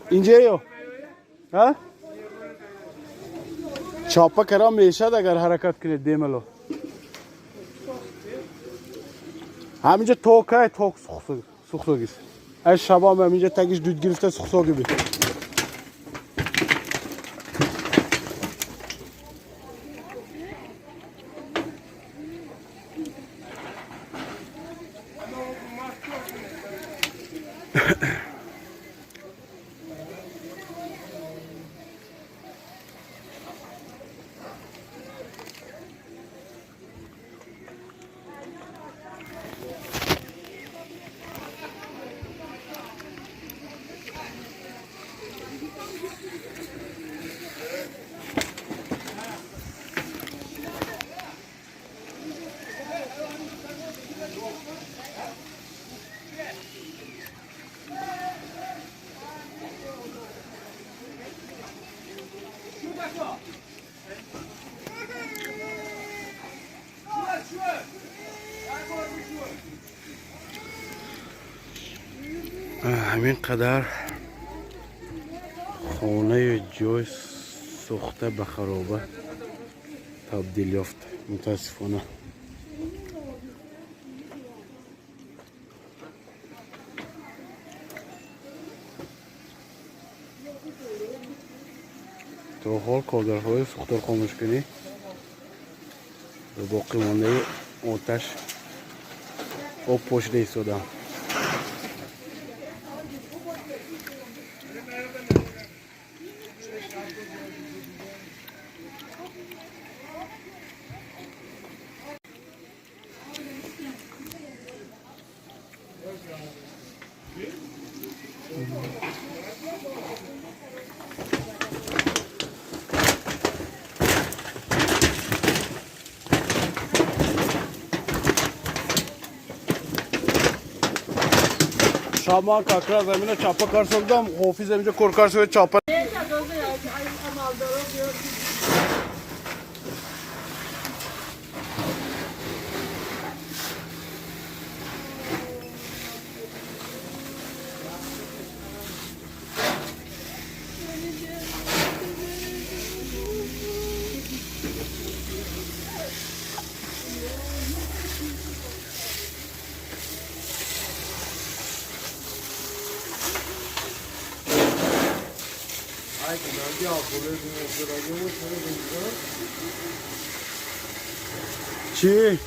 اینجا یو ها چاپا کرام میشد اگر حرکت کنید دیملو همینجا توکه توک سوختوگیست از شبام همینجا تگیش دود گرفته سوختوگی بید همین قدر خانه جای سوخته به خرابه تبدیل یافت متاسفانه تا حال کارگرهای سوختار خاموش کنی و باقی مانده آتش آب پاشیده ایستادم شما کاکرا زمین چاپا کار سوردم حافظ اینجا کار سوید چاپا چی؟